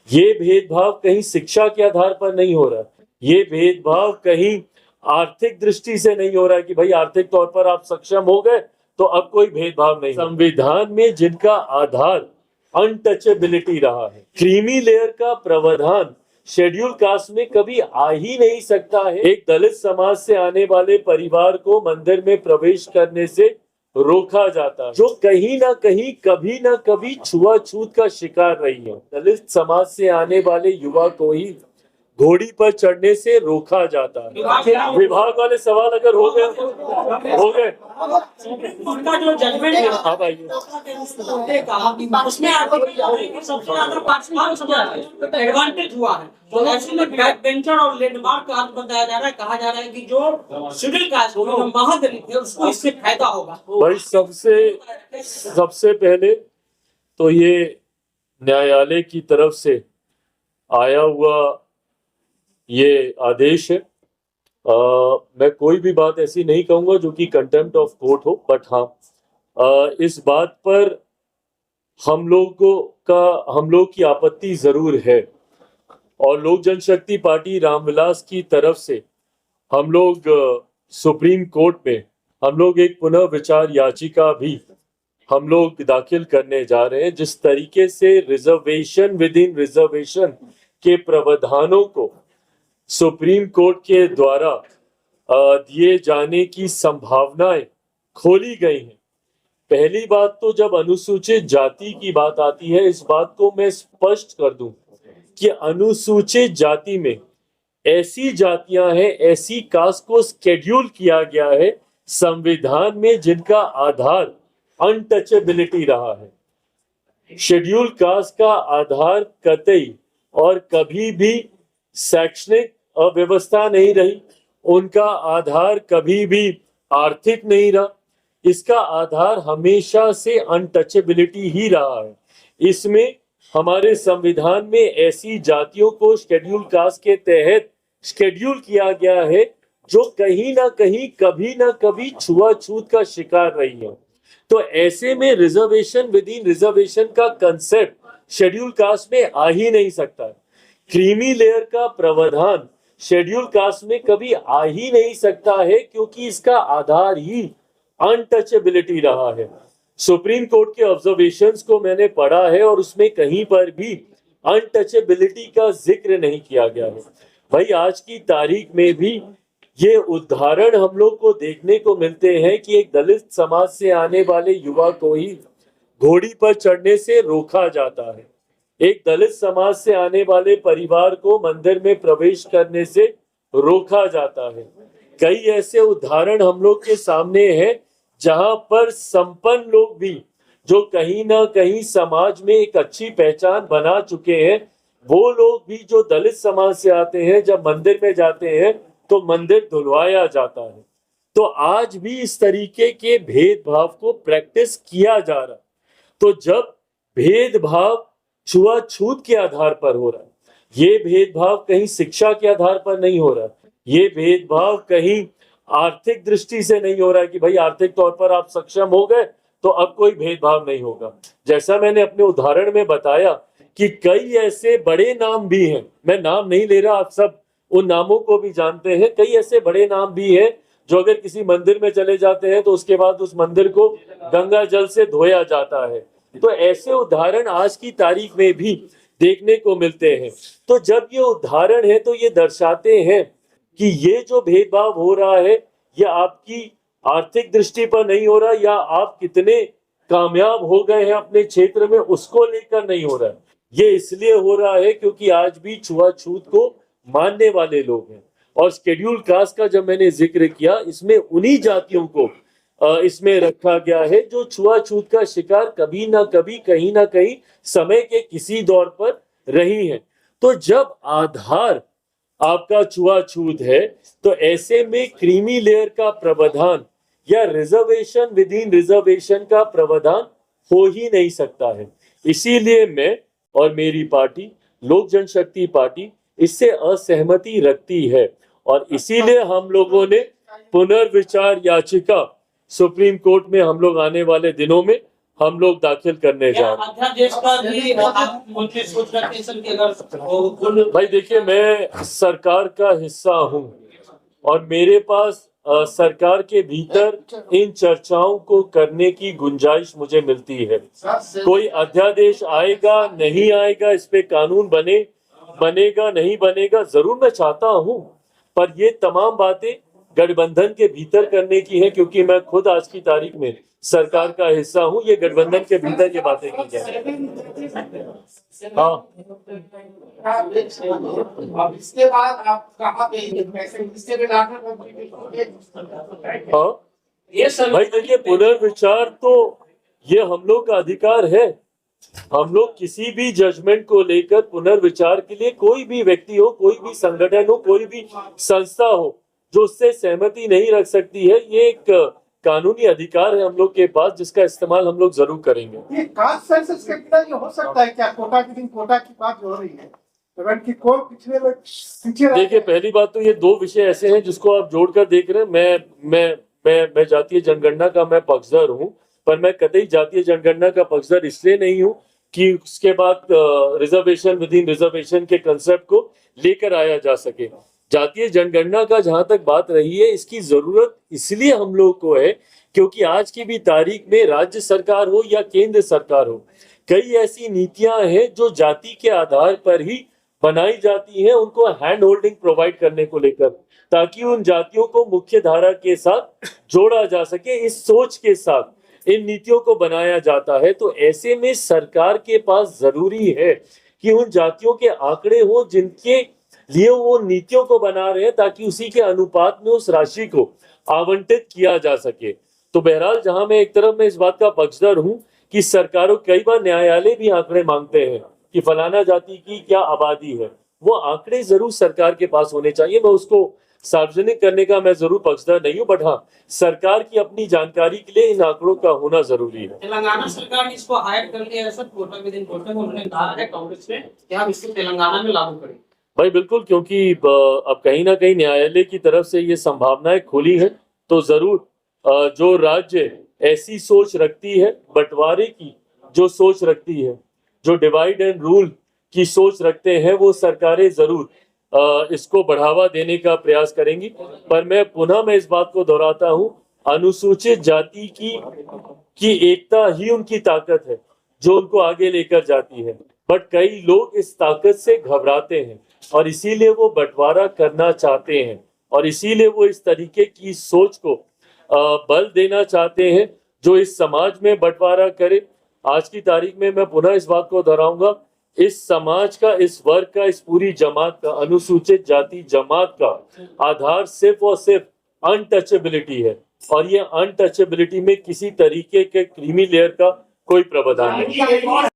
ये भेदभाव कहीं शिक्षा के आधार पर नहीं हो रहा, ये भेदभाव कहीं आर्थिक दृष्टि से नहीं हो रहा है कि भाई आर्थिक तौर पर आप सक्षम हो गए तो अब कोई भेदभाव नहीं। संविधान में जिनका आधार अनटचेबिलिटी रहा है, क्रीमी लेयर का प्रावधान शेड्यूल कास्ट में कभी आ ही नहीं सकता है। एक दलित समाज से आने वाले परिवार को मंदिर में प्रवेश करने से रोका जाता है, जो कहीं ना कहीं कभी ना कभी छुआछूत का शिकार रही है। दलित समाज से आने वाले युवा को ही घोड़ी पर चढ़ने से रोका जाता है। विभाग वाले सवाल अगर हो गए उनका जो जजमेंट है अब आइए उसमें सबसे ज्यादा एडवांटेज हुआ है, तो ऐसे में बैक बेंचर और लैंडमार्क का अर्थ बताया जा रहा है। कहा जा रहा है कि जो शेड्यूल कास्ट होगा, जो महादलित है, उसको इससे फायदा होगा। भाई सबसे पहले तो ये न्यायालय की तरफ से आया हुआ ये आदेश है। मैं कोई भी बात ऐसी नहीं कहूंगा जो कि कंटेम्प्ट ऑफ कोर्ट हो, बट हाँ इस बात पर हम लोग की आपत्ति जरूर है, और लोक जनशक्ति पार्टी रामविलास की तरफ से हम लोग सुप्रीम कोर्ट में हम लोग एक पुनः विचार याचिका भी हम लोग दाखिल करने जा रहे हैं। जिस तरीके से रिजर्वेशन विद इन रिजर्वेशन के प्रावधानों को सुप्रीम कोर्ट के द्वारा दिए जाने की संभावनाएं खोली गई हैं। पहली बात तो जब अनुसूचित जाति की बात आती है, इस बात को मैं स्पष्ट कर दूं कि अनुसूचित जाति में ऐसी जातियां हैं, ऐसी कास्ट को स्केड्यूल किया गया है संविधान में जिनका आधार अनटचेबिलिटी रहा है। शेड्यूल कास्ट का आधार कतई और कभी भी शैक्षणिक अव्यवस्था नहीं रही, उनका आधार कभी भी आर्थिक नहीं रहा, इसका आधार हमेशा से अनटचेबिलिटी ही रहा है। इसमें हमारे संविधान में ऐसी जातियों को शेड्यूल कास्ट के तहत शेड्यूल किया गया है जो कहीं ना कहीं कभी ना कभी छुआछूत का शिकार रही है। तो ऐसे में रिजर्वेशन विद इन रिजर्वेशन का कंसेप्ट शेड्यूल कास्ट में आ ही नहीं सकता। क्रीमी लेयर का प्रावधान शेड्यूल कास्ट में कभी आ ही नहीं सकता है, क्योंकि इसका आधार ही अनटचेबिलिटी रहा है। सुप्रीम कोर्ट के ऑब्जर्वेशंस को मैंने पढ़ा है और उसमें कहीं पर भी अनटचेबिलिटी का जिक्र नहीं किया गया है। भाई आज की तारीख में भी ये उदाहरण हम लोग को देखने को मिलते हैं कि एक दलित समाज से आने वाले युवा को ही घोड़ी पर चढ़ने से रोका जाता है। एक दलित समाज से आने वाले परिवार को मंदिर में प्रवेश करने से रोका जाता है। कई ऐसे उदाहरण हम लोग के सामने हैं जहां पर संपन्न लोग भी, जो कहीं ना कहीं समाज में एक अच्छी पहचान बना चुके हैं, वो लोग भी जो दलित समाज से आते हैं, जब मंदिर में जाते हैं तो मंदिर धुलवाया जाता है। तो आज भी इस तरीके के भेदभाव को प्रैक्टिस किया जा रहा है। तो जब भेदभाव छुआछूत के आधार पर हो रहा है, ये भेदभाव कहीं शिक्षा के आधार पर नहीं हो रहा, ये भेदभाव कहीं आर्थिक दृष्टि से नहीं हो रहा है कि भाई आर्थिक तौर पर आप सक्षम हो गए तो अब कोई भेदभाव नहीं होगा। जैसा मैंने अपने उदाहरण में बताया कि कई ऐसे बड़े नाम भी हैं, मैं नाम नहीं ले रहा, आप सब उन नामों को भी जानते हैं। कई ऐसे बड़े नाम भी हैं जो अगर किसी मंदिर में चले जाते हैं तो उसके बाद उस मंदिर को गंगा जल से धोया जाता है। तो ऐसे उदाहरण आज की तारीख में भी देखने को मिलते हैं। तो जब ये उदाहरण है तो ये दर्शाते हैं कि ये जो भेदभाव हो रहा है ये आपकी आर्थिक दृष्टि पर नहीं हो रहा, या आप कितने कामयाब हो गए हैं अपने क्षेत्र में उसको लेकर नहीं हो रहा है। ये इसलिए हो रहा है क्योंकि आज भी छुआछूत को मानने वाले लोग हैं। और शेड्यूल कास्ट का जब मैंने जिक्र किया, इसमें उन्हीं जातियों को इसमें रखा गया है जो छुआछूत का शिकार कभी ना कभी कहीं ना कहीं समय के किसी दौर पर रही हैं। तो जब आधार आपका छुआछूत है तो ऐसे में क्रीमी लेयर का प्रावधान या रिजर्वेशन विद इन रिजर्वेशन का प्रावधान हो ही नहीं सकता है। इसीलिए मैं और मेरी पार्टी लोक जनशक्ति पार्टी इससे असहमति रखती है, और इसीलिए हम लोगों ने पुनर्विचार याचिका सुप्रीम कोर्ट में हम लोग आने वाले दिनों में हम लोग दाखिल करने जा रहे हैं। अध्यादेश का भी आप मंत्री सोच रहे हैं सर कि अगर भाई देखिए, मैं सरकार का हिस्सा हूं और मेरे पास सरकार के भीतर इन चर्चाओं को करने की गुंजाइश मुझे मिलती है। कोई अध्यादेश आएगा नहीं आएगा, इस पे कानून बनेगा नहीं बनेगा, जरूर मैं चाहता हूं, पर ये तमाम बातें गठबंधन के भीतर करने की है, क्योंकि मैं खुद आज की तारीख में सरकार का हिस्सा हूं। ये गठबंधन के भीतर ये बातें की जाए। हाँ, अब इसके बाद आप कहाँ पे पैसे किससे हाँ ये सर भाई देखिए, पुनर्विचार तो ये हम लोग का अधिकार है। हम लोग किसी भी जजमेंट को लेकर पुनर्विचार के लिए, कोई भी व्यक्ति हो, कोई भी संगठन हो, कोई भी संस्था हो जो उससे सहमति नहीं रख सकती है, ये एक कानूनी अधिकार है हम लोग के पास, जिसका इस्तेमाल हम लोग जरूर करेंगे। ये कास्ट सेंसस के बिना ये हो सकता है क्या? कोटा के दिन कोटा की बात हो रही है, अगर कि कोई पिछले में पीछे रह देखिए, पहली बात तो ये दो विषय ऐसे हैं जिसको आप जोड़कर देख रहे हैं। मैं जातीय जनगणना का मैं पक्षधर हूं, पर मैं कतई जातीय जनगणना का पक्षधर इसलिए नहीं हूं कि उसके बाद रिजर्वेशन विद इन रिजर्वेशन के कंसेप्ट को लेकर आया जा सके। जातीय जनगणना का जहां तक बात रही है, इसकी जरूरत इसलिए हम लोग को है क्योंकि आज की भी तारीख में राज्य सरकार हो या केंद्र सरकार हो, कई ऐसी नीतियां हैं जो जाति के आधार पर ही बनाई जाती हैं, उनको हैंड होल्डिंग प्रोवाइड करने को लेकर, ताकि उन जातियों को मुख्य धारा के साथ जोड़ा जा सके। इस सोच के साथ इन नीतियों को बनाया जाता है। तो ऐसे में सरकार के पास जरूरी है कि उन जातियों के आंकड़े हो जिनके लिए वो नीतियों को बना रहे हैं, ताकि उसी के अनुपात में उस राशि को आवंटित किया जा सके। तो बहरहाल, जहां मैं एक तरफ में इस बात का पक्षधर हूं कि सरकारों, कई बार न्यायालय भी आंकड़े मांगते हैं कि फलाना जाति की क्या आबादी है, वो आंकड़े जरूर सरकार के पास होने चाहिए। मैं उसको सार्वजनिक करने का मैं जरूर पक्षधर नहीं हूं, बट हाँ, सरकार की अपनी जानकारी के लिए इन आंकड़ों का होना जरूरी है। तेलंगाना सरकार ने इसको हायर कर लिया है sir, quota within quota में उन्होंने कहा है कांग्रेस ने कि हम इसको तेलंगाना में लागू करें। भाई बिल्कुल, क्योंकि अब कहीं ना कहीं न्यायालय की तरफ से ये संभावनाएं खुली है, तो जरूर जो राज्य ऐसी सोच रखती है, बंटवारे की जो सोच रखती है, जो डिवाइड एंड रूल की सोच रखते हैं, वो सरकारें जरूर इसको बढ़ावा देने का प्रयास करेंगी। पर मैं इस बात को दोहराता हूं, अनुसूचित जाति की एकता ही उनकी ताकत है जो उनको आगे लेकर जाती है। बट कई लोग इस ताकत से घबराते हैं और इसीलिए वो बंटवारा करना चाहते हैं, और इसीलिए वो इस तरीके की सोच को बल देना चाहते हैं जो इस समाज में बंटवारा करे। आज की तारीख में मैं पुनः इस बात को दोहराऊंगा, इस समाज का, इस वर्ग का, इस पूरी जमात का, अनुसूचित जाति जमात का आधार सिर्फ और सिर्फ अनटचेबिलिटी है, और ये अनटचेबिलिटी में किसी तरीके के क्रीमी लेयर का कोई प्रावधान नहीं।